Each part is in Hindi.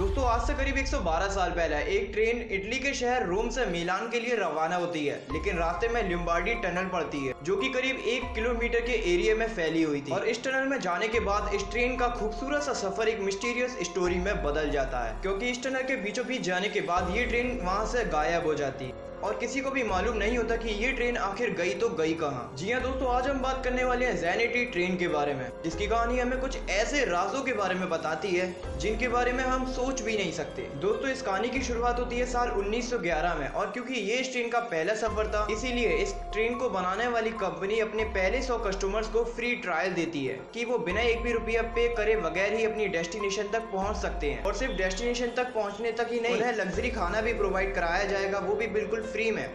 दोस्तों आज से करीब 112 साल पहले एक ट्रेन इटली के शहर रोम से मिलान के लिए रवाना होती है, लेकिन रास्ते में लिम्बार्डी टनल पड़ती है जो कि करीब 1 किलोमीटर के एरिया में फैली हुई थी। और इस टनल में जाने के बाद इस ट्रेन का खूबसूरत सा सफर एक मिस्टीरियस स्टोरी में बदल जाता है, क्योंकि इस टनल के बीचों बीच जाने के बाद ये ट्रेन वहाँ से गायब हो जाती है और किसी को भी मालूम नहीं होता कि ये ट्रेन आखिर गई तो गई कहाँ। जी हाँ दोस्तों, आज हम बात करने वाले हैं ज़ेनिटी ट्रेन के बारे में, जिसकी कहानी हमें कुछ ऐसे राजों के बारे में बताती है जिनके बारे में हम सोच भी नहीं सकते। दोस्तों इस कहानी की शुरुआत होती है साल 1911 में, और क्योंकि ये इस ट्रेन का पहला सफर था इसीलिए इस ट्रेन को बनाने वाली कंपनी अपने पहले 100 कस्टमर्स को फ्री ट्रायल देती है कि वो बिना एक भी रुपया पे करे बगैर ही अपनी डेस्टिनेशन तक पहुँच सकते हैं। और सिर्फ डेस्टिनेशन तक पहुँचने तक ही नहीं, उन्हें लग्जरी खाना भी प्रोवाइड कराया जाएगा, वो भी बिल्कुल फ्री में।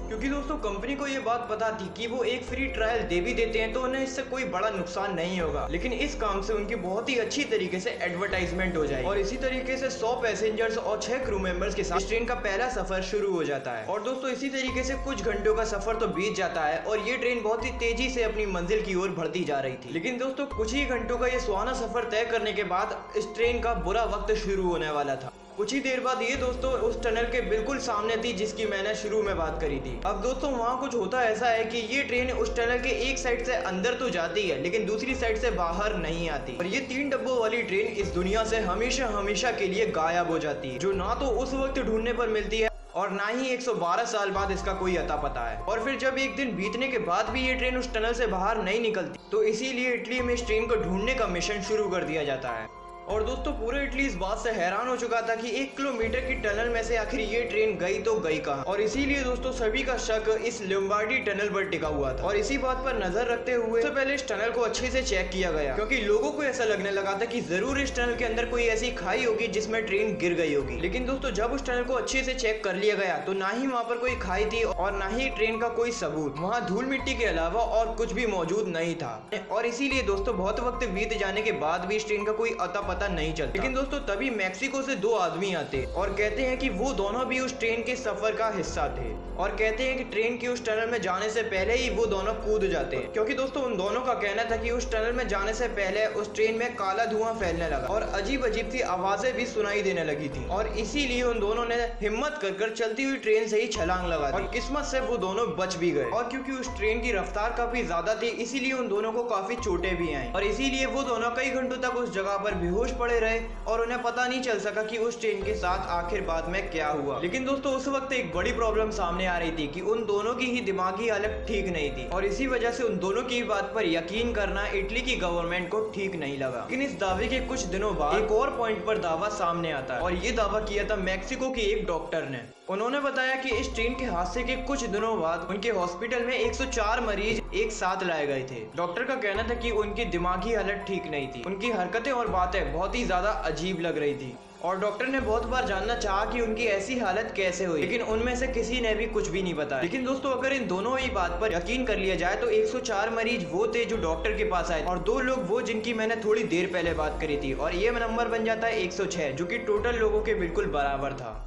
क्योंकि दोस्तों कंपनी को ये बात पता थी कि वो एक फ्री ट्रायल दे भी देते हैं तो उन्हें इससे कोई बड़ा नुकसान नहीं होगा, लेकिन इस काम से उनकी बहुत ही अच्छी तरीके से एडवर्टाइजमेंट हो जाएगी। और इसी तरीके से 100 पैसेंजर्स और 6 क्रू मेंबर्स के साथ इस ट्रेन का पहला सफर शुरू हो जाता है। और दोस्तों इसी तरीके से कुछ घंटों का सफर तो बीत जाता है और ये ट्रेन बहुत ही तेजी से अपनी मंजिल की ओर बढ़ती जा रही थी। लेकिन दोस्तों कुछ ही घंटों का ये सुहाना सफर तय करने के बाद इस ट्रेन का बुरा वक्त शुरू होने वाला था। कुछ ही देर बाद ये दोस्तों उस टनल के बिल्कुल सामने थी जिसकी मैंने शुरू में बात करी थी। अब दोस्तों वहाँ कुछ होता ऐसा है कि ये ट्रेन उस टनल के एक साइड से अंदर तो जाती है लेकिन दूसरी साइड से बाहर नहीं आती, और ये 3 डब्बों वाली ट्रेन इस दुनिया से हमेशा हमेशा के लिए गायब हो जाती है, जो ना तो उस वक्त ढूंढने पर मिलती है और ना ही 112 साल बाद इसका कोई अता पता है। और फिर जब एक दिन बीतने के बाद भी ये ट्रेन उस टनल से बाहर नहीं निकलती तो इसीलिए इटली में इस ट्रेन को ढूंढने का मिशन शुरू कर दिया जाता है। और दोस्तों पूरे इटली इस बात से हैरान हो चुका था कि 1 किलोमीटर की टनल में से आखिर ये ट्रेन गई तो गई कहाँ। और इसीलिए दोस्तों सभी का शक इस लिम्बार्डी टनल पर टिका हुआ था। और इसी बात पर नजर रखते हुए सबसे पहले इस टनल को अच्छे से चेक किया गया, क्योंकि लोगों को ऐसा लगने लगा था कि जरूर इस टनल के अंदर कोई ऐसी खाई होगी जिसमें ट्रेन गिर गई होगी। लेकिन दोस्तों जब उस टनल को अच्छे से चेक कर लिया गया तो ना ही वहाँ पर कोई खाई थी और ना ही ट्रेन का कोई सबूत। वहाँ धूल मिट्टी के अलावा और कुछ भी मौजूद नहीं था। और इसीलिए दोस्तों बहुत वक्त बीत जाने के बाद भी इस ट्रेन का कोई अता पता नहीं चलता। दोस्तों तभी मैक्सिको से 2 आदमी आते और कहते हैं कि वो दोनों भी उस ट्रेन के सफर का हिस्सा थे, और कहते हैं कि ट्रेन के उस टनल में जाने से पहले ही वो दोनों कूद जाते हैं, क्योंकि दोस्तों उन दोनों का कहना था कि उस टनल में जाने से पहले उस ट्रेन में काला धुआं फैलने लगा और अजीब अजीब सी आवाजें भी सुनाई देने लगी थी। और इसीलिए उन दोनों ने हिम्मत कर चलती हुई ट्रेन से ही छलांग लगा दी और किस्मत से वो दोनों बच भी गए। और क्योंकि उस ट्रेन की रफ्तार काफी ज्यादा थी इसीलिए उन दोनों को काफी चोटें भी आई, और इसीलिए वो दोनों कई घंटों तक उस जगह पर बेहोश पड़े रहे और उन्हें पता नहीं चल सका कि उस ट्रेन के साथ आखिर बाद में क्या हुआ। लेकिन दोस्तों उस वक्त एक बड़ी प्रॉब्लम सामने आ रही थी कि उन दोनों की ही दिमागी हालत ठीक नहीं थी, और इसी वजह से उन दोनों की बात पर यकीन करना इटली की गवर्नमेंट को ठीक नहीं लगा। लेकिन इस दावे के कुछ दिनों बाद एक और पॉइंट पर दावा सामने आता है, और ये दावा किया था मैक्सिको की एक डॉक्टर ने। उन्होंने बताया कि इस ट्रेन के हादसे के कुछ दिनों बाद उनके हॉस्पिटल में 104 मरीज एक साथ लाए गए थे। डॉक्टर का कहना था कि उनकी दिमागी हालत ठीक नहीं थी, उनकी हरकतें और बातें बहुत ही ज्यादा अजीब लग रही थी, और डॉक्टर ने बहुत बार जानना चाहा कि उनकी ऐसी हालत कैसे हुई, लेकिन उनमें से किसी ने भी कुछ भी नहीं बताया। लेकिन दोस्तों अगर इन दोनों ही बात पर यकीन कर लिया जाए तो 104 मरीज वो थे जो डॉक्टर के पास आए और 2 लोग वो जिनकी मैंने थोड़ी देर पहले बात करी थी, और ये नंबर बन जाता है 106, जो कि टोटल लोगों के बिल्कुल बराबर था।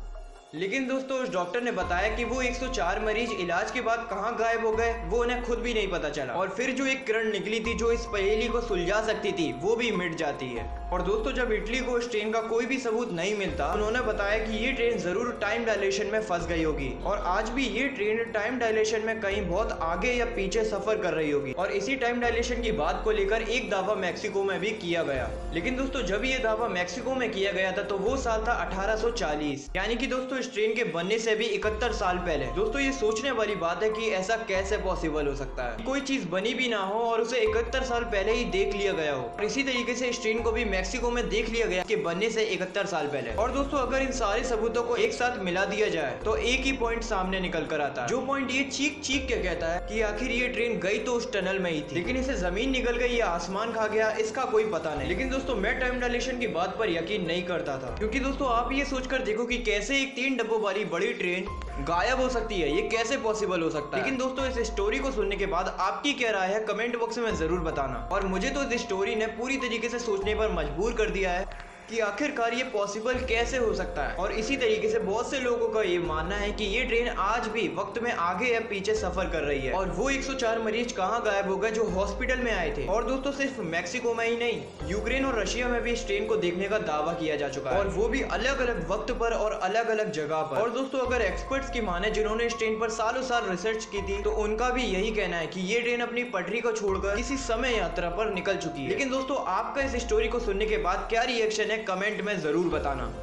लेकिन दोस्तों उस डॉक्टर ने बताया कि वो 104 मरीज इलाज के बाद कहाँ गायब हो गए वो उन्हें खुद भी नहीं पता चला, और फिर जो एक किरण निकली थी जो इस पहेली को सुलझा सकती थी वो भी मिट जाती है। और दोस्तों जब इटली को इस ट्रेन का कोई भी सबूत नहीं मिलता उन्होंने बताया कि ये ट्रेन जरूर टाइम डायलेशन में फंस गई होगी, और आज भी ये ट्रेन टाइम डायलेशन में कहीं बहुत आगे या पीछे सफर कर रही होगी। और इसी टाइम डायलेशन की बात को लेकर एक दावा मैक्सिको में भी किया गया। लेकिन दोस्तों जब ये दावा मैक्सिको में किया गया था तो वो साल था 1840, यानी कि दोस्तों इस ट्रेन के बनने से भी 71 साल पहले। दोस्तों ये सोचने वाली बात है कि ऐसा कैसे पॉसिबल हो सकता है, कोई चीज बनी भी ना हो और उसे 71 साल पहले ही देख लिया गया हो। और इसी तरीके से इस ट्रेन को भी मैक्सिको में देख लिया गया कि बनने से 71 साल पहले। और दोस्तों अगर इन सारे सबूतों को एक साथ मिला दिया जाए तो एक ही पॉइंट सामने निकल कर आता है, जो पॉइंट ये चीख चीख के कहता है कि आखिर ये ट्रेन गई तो उस टनल में ही थी, लेकिन इसे जमीन निकल गई या आसमान खा गया इसका कोई पता नहीं। लेकिन दोस्तों मैं टाइम डायलेशन की बात पर यकीन नहीं करता था, क्योंकि दोस्तों आप ये सोचकर देखो कि कैसे एक 3 डब्बों वाली बड़ी ट्रेन गायब हो सकती है, ये कैसे पॉसिबल हो सकता है। लेकिन दोस्तों इस स्टोरी को सुनने के बाद आपकी क्या राय है कमेंट बॉक्स में जरूर बताना। और मुझे तो इस स्टोरी ने पूरी तरीके से सोचने पर मजबूर कर दिया है कि आखिरकार ये पॉसिबल कैसे हो सकता है। और इसी तरीके से बहुत से लोगों का ये मानना है कि ये ट्रेन आज भी वक्त में आगे या पीछे सफर कर रही है। और वो 104 मरीज कहाँ गायब हो गए जो हॉस्पिटल में आए थे। और दोस्तों सिर्फ मैक्सिको में ही नहीं यूक्रेन और रशिया में भी इस ट्रेन को देखने का दावा किया जा चुका है, और वो भी अलग अलग वक्त पर और अलग अलग जगह पर। और दोस्तों अगर एक्सपर्ट्स की माने जिन्होंने इस ट्रेन पर सालों साल रिसर्च की थी, तो उनका भी यही कहना है कि ये ट्रेन अपनी पटरी को छोड़कर किसी समय यात्रा पर निकल चुकी है। लेकिन दोस्तों आपका इस स्टोरी को सुनने के बाद क्या रिएक्शन है, कमेंट में जरूर बताना।